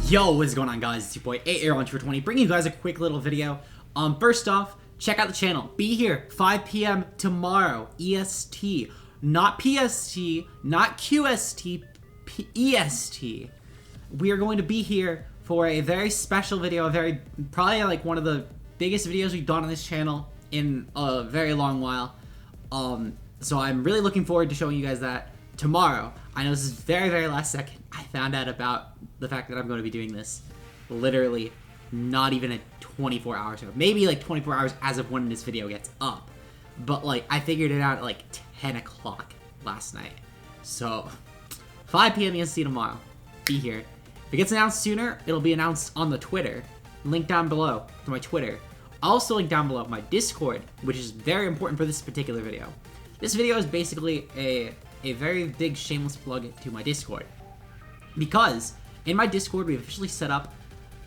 Yo, what's going on, guys? It's your boy AAron2420 bringing you guys a quick little video. First off, check out the channel. Be here 5 p.m. tomorrow, EST, not PST, not QST, EST. We are going to be here for a very special video, probably like one of the biggest videos we've done on this channel in a very long while. So I'm really looking forward to showing you guys that tomorrow. I know this is very last second. I found out about the fact that I'm going to be doing this literally not even at 24 hours ago. Maybe like 24 hours as of when this video gets up. But like I figured it out at like 10 o'clock last night. So 5 p.m. EST tomorrow. Be here. If it gets announced sooner, it'll be announced on the Twitter. Link down below to my Twitter. Also link down below my Discord, which is very important for this particular video. This video is basically a very big shameless plug to my Discord. Because in my Discord, we've officially set up,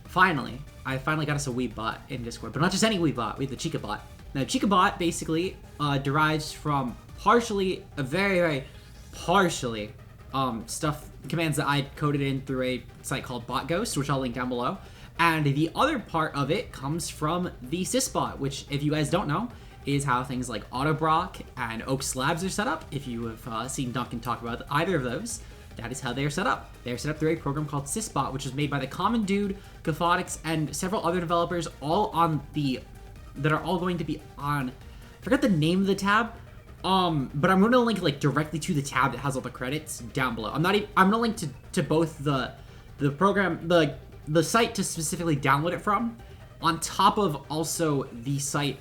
I finally got us a Weeb bot in Discord. But not just any Weeb bot, we have the Chica bot. Now, Chica bot basically derives from partially, very partially, commands that I coded in through a site called BotGhost, which I'll link down below. And the other part of it comes from the Sysbot, which, if you guys don't know, is how things like Autobrock and Oak Slabs are set up. If you have seen Duncan talk about either of those, that is how they are set up. They are set up through a program called Sysbot, which was made by the Common Dude, Cathotics, and several other developers, that are all going to be on, I forgot the name of the tab, but I'm going to link like directly to the tab that has all the credits down below. I'm going to link to both the program, the site to specifically download it from, on top of also the site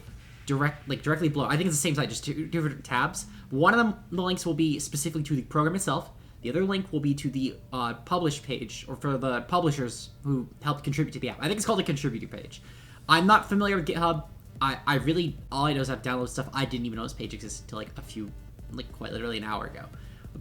directly below. I think it's the same site, just two different tabs. One of them, the links will be specifically to the program itself. The other link will be to the publish page, or for the publishers who helped contribute to the app. I think it's called a contributor page. I'm not familiar with GitHub. All I know is I've downloaded stuff. I didn't even know this page existed until quite literally an hour ago.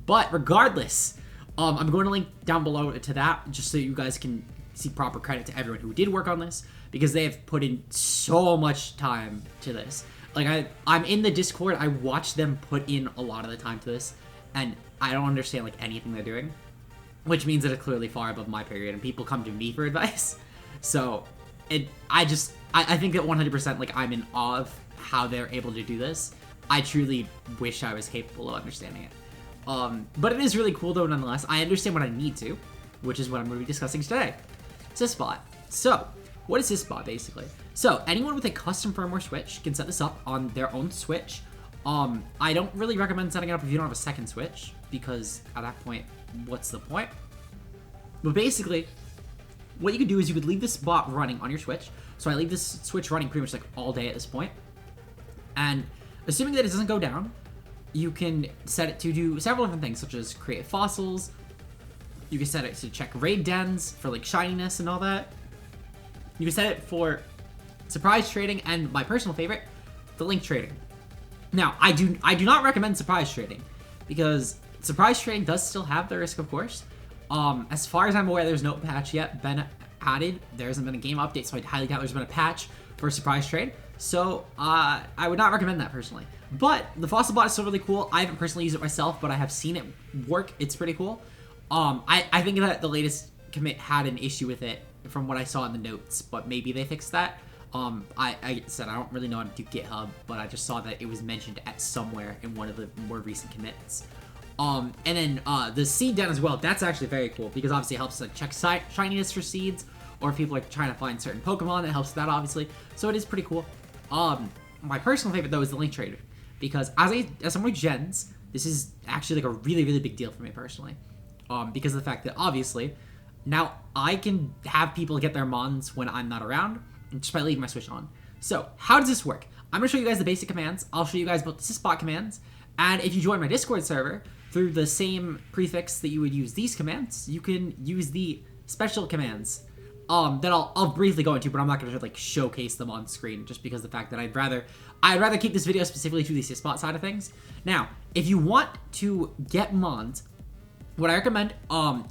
But regardless, I'm going to link down below to that, just so you guys can see proper credit to everyone who did work on this, because they have put in so much time to this. Like, I'm in the Discord, I watch them put in a lot of the time to this, and I don't understand like anything they're doing, which means that it's clearly far above my period, and people come to me for advice. So I think that 100% like I'm in awe of how they're able to do this. I truly wish I was capable of understanding it. But it is really cool though, nonetheless. I understand what I need to, which is what I'm going to be discussing today. Sysbot. So what is Sysbot basically? So anyone with a custom firmware switch can set this up on their own switch. I don't really recommend setting it up if you don't have a second switch, because at that point, what's the point? But basically, what you could do is you could leave this bot running on your switch. So I leave this switch running pretty much like all day at this point. And assuming that it doesn't go down, you can set it to do several different things, such as create fossils. You can set it to check raid dens for like shininess and all that. You can set it for surprise trading, and my personal favorite, the link trading. Now, I do not recommend surprise trading, because surprise trading does still have the risk, of course. As far as I'm aware, there's no patch yet been added. There hasn't been a game update, so I highly doubt there's been a patch for surprise trade. So I would not recommend that personally. But the fossil bot is still really cool. I haven't personally used it myself, but I have seen it work. It's pretty cool. I think that the latest commit had an issue with it from what I saw in the notes, but maybe they fixed that. I said I don't really know how to do GitHub, but I just saw that it was mentioned at somewhere in one of the more recent commits. And then the seed den as well, that's actually very cool, because obviously it helps like check shininess for seeds, or if people are trying to find certain Pokemon, it helps that obviously. So it is pretty cool. My personal favorite though is the link trader, because as someone who gens, this is actually like a really big deal for me personally. Because of the fact that obviously now I can have people get their mons when I'm not around, just by leaving my switch on. So how does this work? I'm gonna show you guys the basic commands. I'll show you guys both the Sysbot commands, and if you join my Discord server through the same prefix that you would use these commands, you can use the special commands that I'll briefly go into, but I'm not gonna like showcase them on screen, just because of the fact that I'd rather keep this video specifically to the Sysbot side of things. Now, if you want to get mons, what I recommend,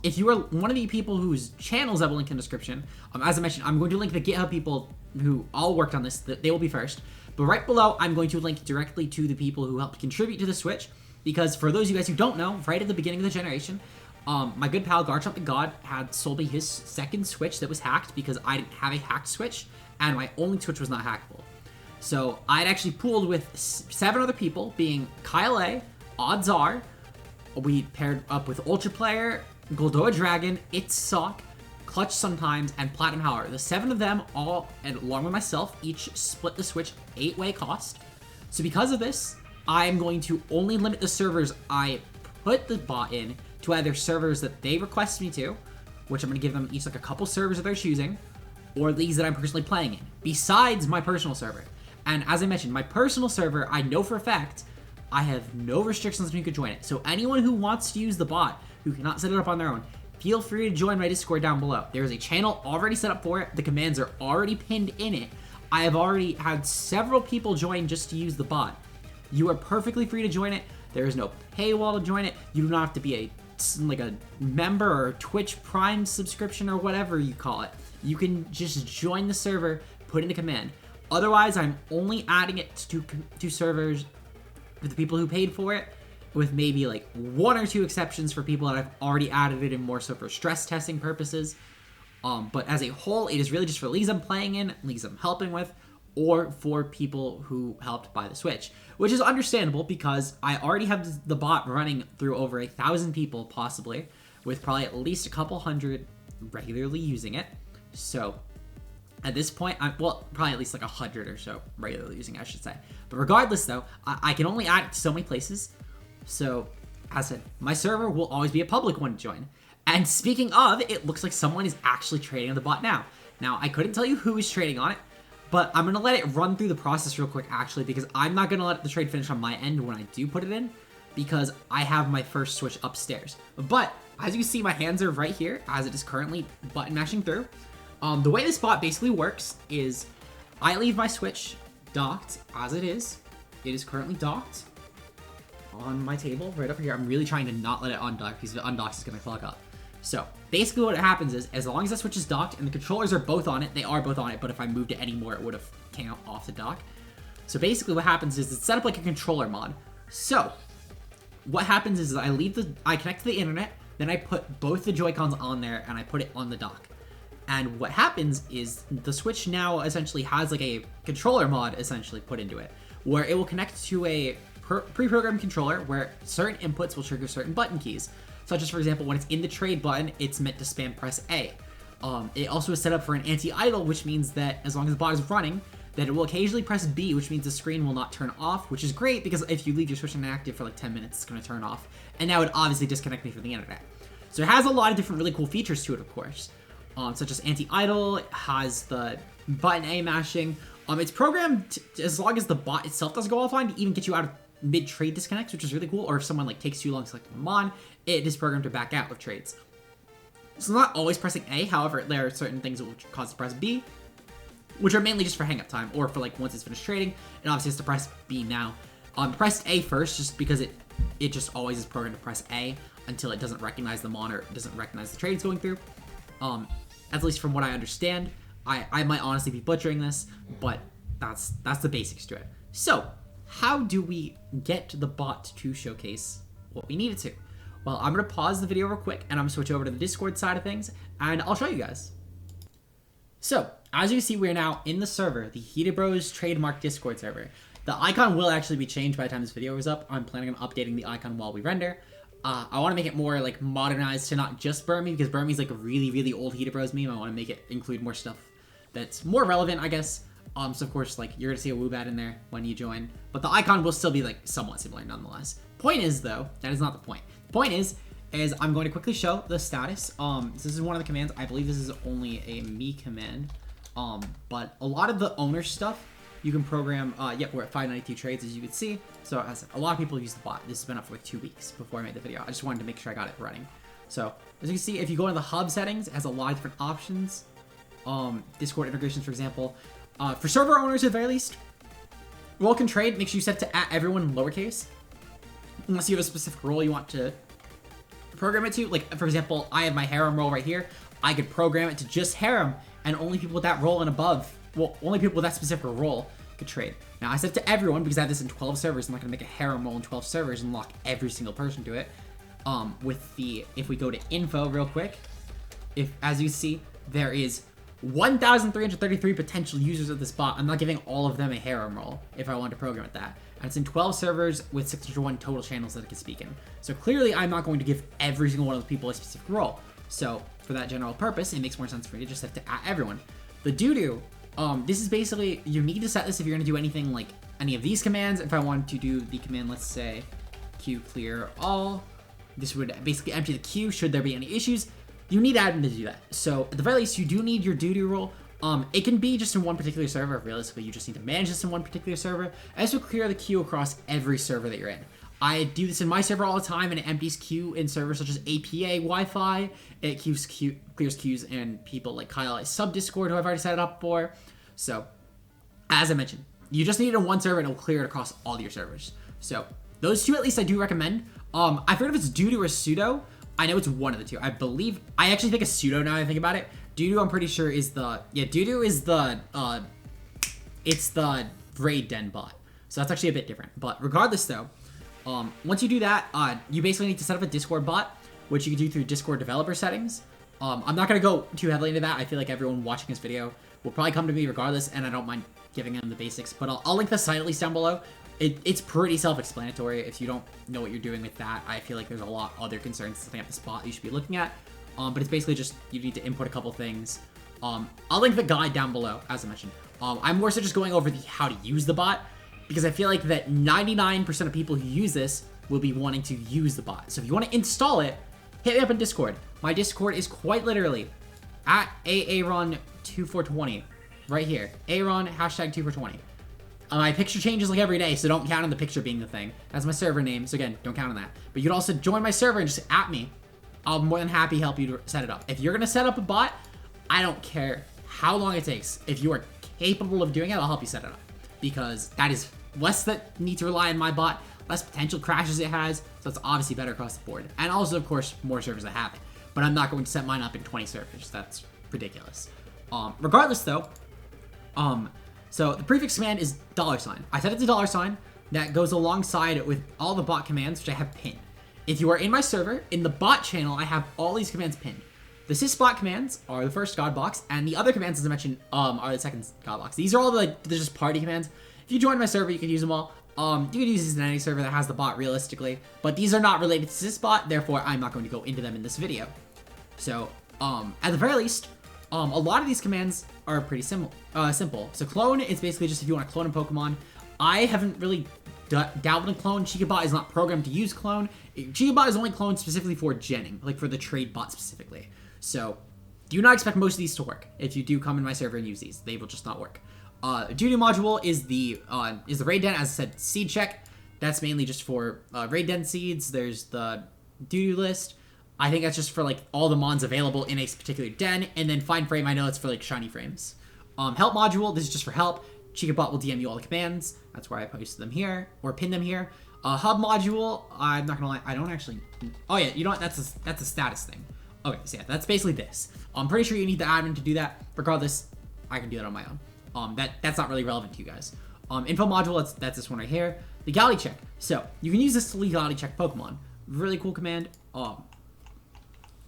if you are one of the people whose channels I will link in the description, as I mentioned, I'm going to link the GitHub people who all worked on this. They will be first. But right below, I'm going to link directly to the people who helped contribute to the Switch, because for those of you guys who don't know, right at the beginning of the generation, My good pal Garchomp the God had sold me his second Switch that was hacked because I didn't have a hacked Switch, and my only Switch was not hackable. So I'd actually pooled with 7 other people, being Kyle A, Odds Are, we paired up with Ultra Player, Goldoa Dragon, It's Sock, Clutch Sometimes, and Platinum Howler. The 7 of them, all, and along with myself, each split the Switch 8-way cost. So because of this, I'm going to only limit the servers I put the bot in to either servers that they request me to, which I'm going to give them each like a couple servers that they're choosing, or leagues that I'm personally playing in, besides my personal server. And as I mentioned, my personal server, I know for a fact, I have no restrictions on who can join it. So anyone who wants to use the bot, who cannot set it up on their own, feel free to join my Discord down below. There is a channel already set up for it. The commands are already pinned in it. I have already had several people join just to use the bot. You are perfectly free to join it. There is no paywall to join it. You do not have to be a member or Twitch Prime subscription or whatever you call it. You can just join the server, put in the command. Otherwise, I'm only adding it to servers with the people who paid for it, with maybe like 1 or 2 exceptions for people that I've already added it in more so for stress testing purposes. But as a whole, it is really just for leagues I'm playing in, leagues I'm helping with, or for people who helped buy the Switch, which is understandable because I already have the bot running through over 1,000 people, possibly, with probably at least a couple hundred regularly using it. So at this point, probably at least like 100 or so regularly using it, I should say. But regardless, though, I can only add it to so many places. So, as I said, my server will always be a public one to join. And speaking of, it looks like someone is actually trading on the bot now. Now, I couldn't tell you who is trading on it, but I'm going to let it run through the process real quick, actually, because I'm not going to let the trade finish on my end when I do put it in, because I have my first Switch upstairs. But, as you can see, my hands are right here, as it is currently button mashing through. The way this bot basically works is I leave my Switch docked as it is. It is currently docked on my table right over here. I'm really trying to not let it undock because if it undocks, it's going to clog up. So basically what happens is, as long as that Switch is docked and the controllers are both on it, they are both on it, but if I moved it anymore, it would have came out off the dock. So basically what happens is it's set up like a controller mod. So what happens is I connect to the internet, then I put both the Joy-Cons on there and I put it on the dock. And what happens is the Switch now essentially has like a controller mod essentially put into it, where it will connect to a pre-programmed controller where certain inputs will trigger certain button keys. Such as, for example, when it's in the trade button, it's meant to spam press A. It also is set up for an anti-idle, which means that as long as the bot is running, that it will occasionally press B, which means the screen will not turn off, which is great because if you leave your Switch inactive for like 10 minutes, it's going to turn off. And that would obviously disconnect me from the internet. So it has a lot of different really cool features to it, of course. Such as anti-idle, it has the button A mashing. It's programmed as long as the bot itself doesn't go offline to even get you out of mid-trade disconnects, which is really cool. Or if someone like takes too long selecting them on, it is programmed to back out of trades. So not always pressing A, however, there are certain things that will cause to press B, which are mainly just for hang-up time, or for like once it's finished trading, it obviously has to press B now. Press A first, just because it just always is programmed to press A until it doesn't recognize the monitor, it doesn't recognize the trade it's going through. At least from what I understand. I might honestly be butchering this, but that's the basics to it. So, how do we get the bot to showcase what we need it to? Well, I'm going to pause the video real quick, and I'm going to switch over to the Discord side of things, and I'll show you guys. So, as you see, we're now in the server, the Heated Bros trademark Discord server. The icon will actually be changed by the time this video is up. I'm planning on updating the icon while we render. I want to make it more like modernized to not just Burmy, because Burmy's like a really, really old Heated Bros meme. I want to make it include more stuff that's more relevant, I guess. So of course, like, you're gonna see a Woobat in there when you join, but the icon will still be like somewhat similar nonetheless. Point is, though, that is not the point. The point is I'm going to quickly show the status. This is one of the commands. I believe this is only a me command. But a lot of the owner stuff you can program. Yep, we're at 592 trades, as you can see. So as a lot of people use the bot. This has been up for like 2 weeks before I made the video. I just wanted to make sure I got it running. So as you can see, if you go into the hub settings, it has a lot of different options. Discord integrations, for example. For server owners, at the very least, role can trade. Make sure you set it to @everyone lowercase, unless you have a specific role you want to program it to. Like, for example, I have my harem role right here. I could program it to just harem, and only people with that role and above, well, only people with that specific role could trade. Now, I set it to everyone because I have this in 12 servers. I'm not going to make a harem role in 12 servers and lock every single person to it. if we go to info real quick, as you see, there is 1,333 potential users of this bot. I'm not giving all of them a harem role if I want to program it that. And it's in 12 servers with 601 total channels that it can speak in. So clearly I'm not going to give every single one of those people a specific role. So for that general purpose, it makes more sense for me to just have to add everyone. The doo-doo, this is basically, you need to set this if you're going to do anything like any of these commands. If I wanted to do the command, let's say, queue clear all, this would basically empty the queue should there be any issues. You need admin to do that. So at the very least, you do need your doo-doo role. It can be just in one particular server. Realistically, you just need to manage this in one particular server. And this will clear the queue across every server that you're in. I do this in my server all the time, and it empties queue in servers such as APA, Wi-Fi. It clears queues and people like Kyle at Sub Discord, who I've already set it up for. So, as I mentioned, you just need it in one server, and it'll clear it across all your servers. So, those two at least I do recommend. I forget if it's doo-doo or sudo. I know it's one of the two. I actually think it's sudo now that I think about it. Doo-doo, I'm pretty sure is doo-doo is it's the raid den bot. So that's actually a bit different. But regardless though, once you do that, you basically need to set up a Discord bot, which you can do through Discord developer settings. I'm not going to go too heavily into that. I feel like everyone watching this video will probably come to me regardless, and I don't mind giving them the basics. But I'll link the site at least down below. It's pretty self-explanatory. If you don't know what you're doing with that, I feel like there's a lot other concerns setting up the spot you should be looking at. But it's basically just, you need to input a couple things. I'll link the guide down below, as I mentioned. I'm more so just going over how to use the bot, because I feel like that 99% of people who use this will be wanting to use the bot. So if you want to install it, hit me up in Discord. My Discord is quite literally at AAron2420, right here. AAron #2420. My picture changes like every day, so don't count on the picture being the thing. That's my server name, so again, don't count on that. But you can also join my server and just at me. I'll more than happy help you to set it up. If you're gonna set up a bot, I don't care how long it takes. If you are capable of doing it, I'll help you set it up. Because that is less that need to rely on my bot, less potential crashes it has, so it's obviously better across the board. And also, of course, more servers that have it. But I'm not going to set mine up in 20 servers. That's ridiculous. Regardless though, so the prefix command is $. I set it to $. That goes alongside with all the bot commands, which I have pinned. If you are in my server, in the bot channel, I have all these commands pinned. The Sysbot commands are the first God box, and the other commands, as I mentioned, are the second God box. These are all they're just party commands. If you join my server, you can use them all. You can use these in any server that has the bot realistically, but these are not related to Sysbot, therefore I'm not going to go into them in this video. So, at the very least, a lot of these commands are pretty simple. So clone is basically just if you want to clone a Pokemon. I haven't really dabbled in clone. Chikabot is not programmed to use clone. Chikabot is only cloned specifically for genning, like for the trade bot specifically. So do not expect most of these to work. If you do come in my server and use these, they will just not work. Doo-doo module is the raid den, as I said, seed check. That's mainly just for raid den seeds. There's the doo-doo list. I think that's just for like all the mons available in a particular den, and then find frame, I know it's for like shiny frames. Help module, this is just for help. Chikabot will DM you all the commands. That's where I posted them here, or pin them here. Hub module, I'm not gonna lie, I don't actually, oh yeah, you know what, that's a status thing. Okay, so yeah, that's basically this. I'm pretty sure you need the admin to do that. Regardless, I can do that on my own. That's not really relevant to you guys. Info module, that's this one right here. Legality check. So, you can use this to legality check Pokemon. Really cool command.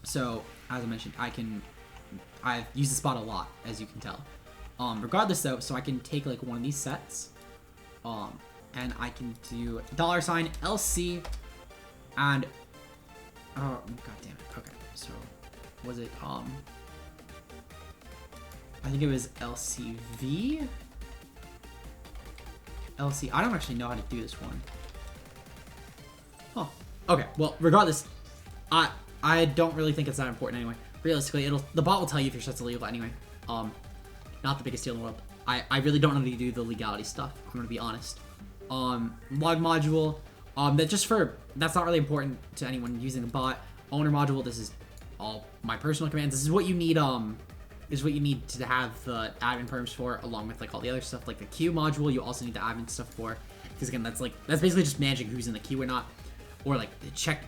So, as I mentioned, I've used this bot a lot, as you can tell. Regardless though, so I can take like one of these sets, and I can do $LC, and, oh, god damn it, okay, so, was it, I think it was LCV? LC, I don't actually know how to do this one. Oh, okay, well, regardless, I don't really think it's that important anyway. Realistically, the bot will tell you if your set's illegal anyway. Not the biggest deal in the world. I really don't know how to do the legality stuff, I'm gonna be honest. Log module, that's not really important to anyone using the bot. Owner module, this is all my personal commands. This is what you need, to have the admin perms for, along with like all the other stuff, like the queue module, you also need the admin stuff for, because again, that's basically just managing who's in the queue or not, or like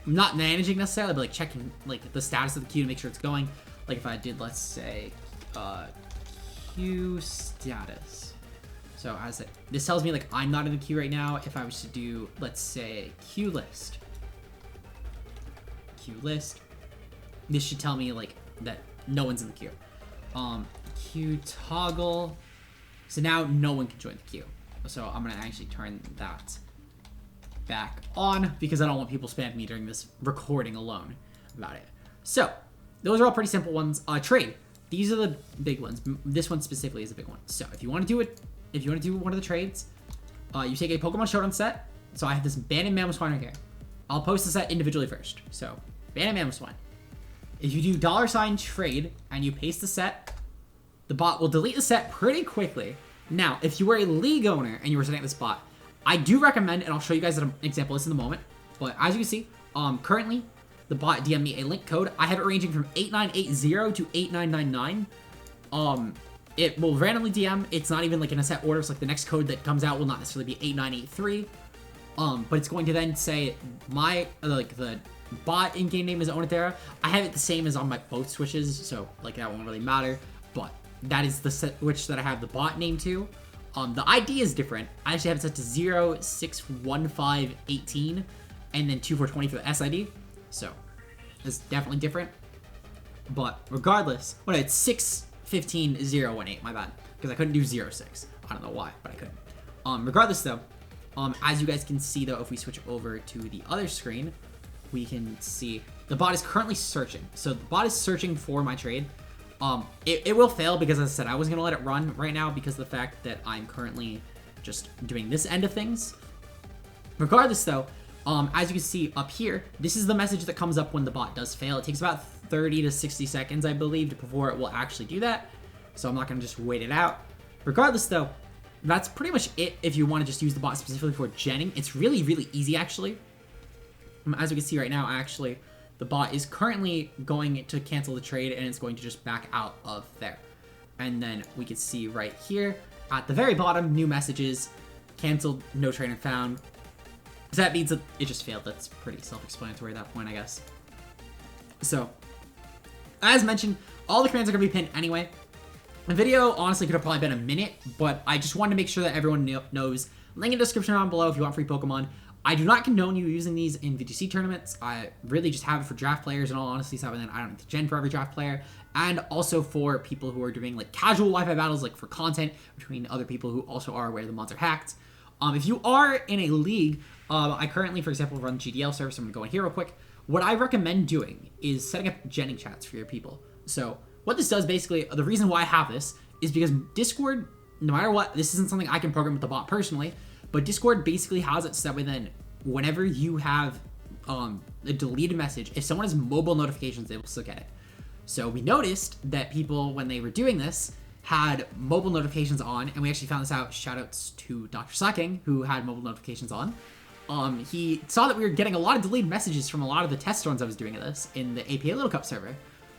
not managing necessarily, but like checking like the status of the queue to make sure it's going. Like if I did, let's say, queue status. So as this tells me like I'm not in the queue right now. If I was to do, let's say, queue list, queue list. This should tell me like that no one's in the queue. Queue toggle. So now no one can join the queue. So I'm gonna actually turn that back on because I don't want people spamming me during this recording alone about it. So those are all pretty simple ones. Trade. These are the big ones. This one specifically is a big one. So if you want to do it, if you want to do one of the trades, you take a Pokemon Showdown set. So I have this Banded Mamoswine right here. I'll post the set individually first. So Banded Mamoswine. If you do $trade and you paste the set, the bot will delete the set pretty quickly. Now, if you were a league owner and you were setting up this bot, I do recommend, and I'll show you guys an example of this in a moment, but as you can see, currently, the bot DM'd me a link code. I have it ranging from 8980 to 8999. It will randomly DM. It's not even like in a set order, so like the next code that comes out will not necessarily be 8983. But it's going to then say my, like the bot in-game name is Onithera. I have it the same as on my both switches, so like that won't really matter, but that is the switch that I have the bot name to. The ID is different. I actually have it set to 061518 and then 2420 for the SID. So it's definitely different. But regardless, well, it's 615018, my bad. Because I couldn't do 06. I don't know why, but I couldn't. Regardless though, as you guys can see though, if we switch over to the other screen, we can see the bot is currently searching. So the bot is searching for my trade. It will fail because, as I said, I was going to let it run right now because of the fact that I'm currently just doing this end of things. Regardless, though, as you can see up here, this is the message that comes up when the bot does fail. It takes about 30 to 60 seconds, I believe, before it will actually do that. So I'm not going to just wait it out. Regardless, though, that's pretty much it if you want to just use the bot specifically for genning. It's really, really easy, actually. As you can see right now, actually, the bot is currently going to cancel the trade and it's going to just back out of there. And then we can see right here at the very bottom, new messages, canceled, no trainer found. So that means that it just failed. That's pretty self-explanatory at that point, I guess. So, as mentioned, all the commands are going to be pinned anyway. The video, honestly, could have probably been a minute, but I just wanted to make sure that everyone knows. Link in the description down below if you want free Pokemon. I do not condone you using these in VGC tournaments. I really just have it for draft players, in all honesty, so then I don't need to gen for every draft player. And also for people who are doing like casual Wi-Fi battles, like for content between other people who also are aware the mods are hacked. If you are in a league, I currently, for example, run the GDL service. I'm going to go in here real quick. What I recommend doing is setting up genning chats for your people. So what this does basically, the reason why I have this is because Discord, no matter what, this isn't something I can program with the bot personally, but Discord basically has it so that way then whenever you have a deleted message, if someone has mobile notifications, they will still get it. So we noticed that people, when they were doing this, had mobile notifications on, and we actually found this out. Shoutouts to Dr. Sucking, who had mobile notifications on. He saw that we were getting a lot of deleted messages from a lot of the test runs I was doing of this in the APA Little Cup server.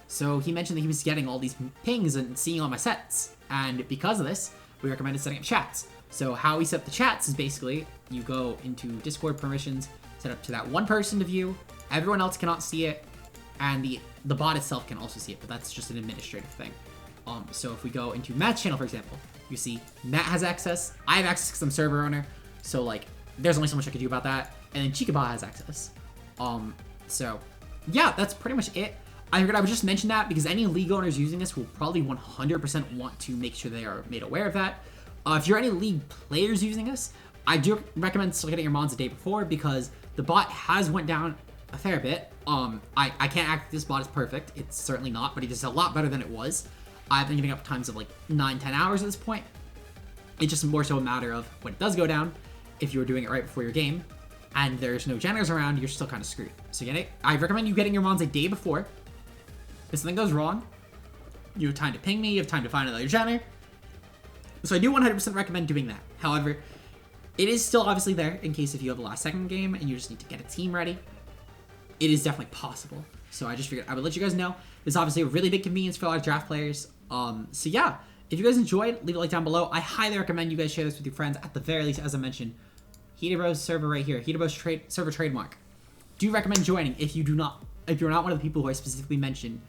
So he mentioned that he was getting all these pings and seeing all my sets, and because of this, we recommended setting up chats. So how we set up the chats is basically you go into Discord permissions, set up to that one person to view, everyone else cannot see it, and the bot itself can also see it, but that's just an administrative thing. So if we go into Matt's channel, for example, you see Matt has access, I have access because I'm server owner, so like there's only so much I can do about that, and then Chikabah has access. So yeah, that's pretty much it. I figured I would just mention that because any league owners using this will probably 100% want to make sure they are made aware of that. If you're any league players using this, I do recommend still getting your mods a day before because the bot has went down a fair bit. I can't act like this bot is perfect. It's certainly not, but it is a lot better than it was. I've been giving up times of like 9-10 hours at this point. It's just more so a matter of when it does go down, if you were doing it right before your game, and there's no generators around, you're still kind of screwed. So I recommend you getting your mods a day before. If something goes wrong, you have time to ping me, you have time to find another generator. So I do 100% recommend doing that. However, it is still obviously there in case if you have a last second game and you just need to get a team ready. It is definitely possible. So I just figured I would let you guys know. It's obviously a really big convenience for a lot of draft players. So yeah, if you guys enjoyed, leave a like down below. I highly recommend you guys share this with your friends. At the very least, as I mentioned, Heaterbros server right here, Heaterbros server trademark. Do recommend joining if you're not one of the people who I specifically mentioned.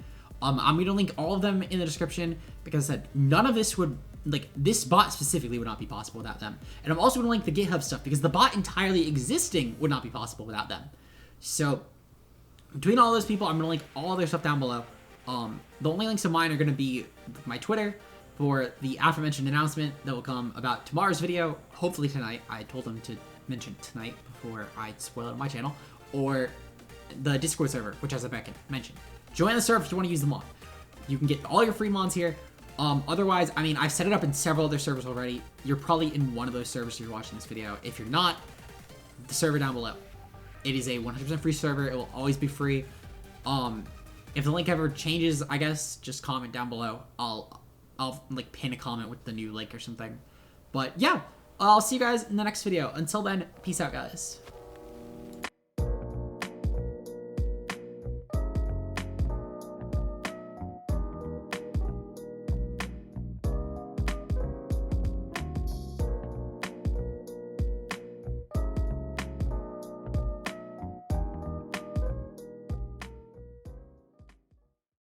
I'm going to link all of them in the description because I said none of this would, like, this bot specifically would not be possible without them. And I'm also going to link the GitHub stuff because the bot entirely existing would not be possible without them. So Between all those people, I'm going to link all their stuff down below. The only links of mine are going to be my Twitter for the aforementioned announcement that will come about tomorrow's video, hopefully tonight. I told them to mention tonight before I spoil it on my channel, or the Discord server, which as I mentioned. Join the server if you want to use the mod. You can get all your free mods here. Otherwise, I mean, I've set it up in several other servers already. You're probably in one of those servers if you're watching this video. If you're not, the server down below. It is a 100% free server. It will always be free. If the link ever changes, I guess, just comment down below. I'll like pin a comment with the new link or something. But yeah, I'll see you guys in the next video. Until then, peace out, guys.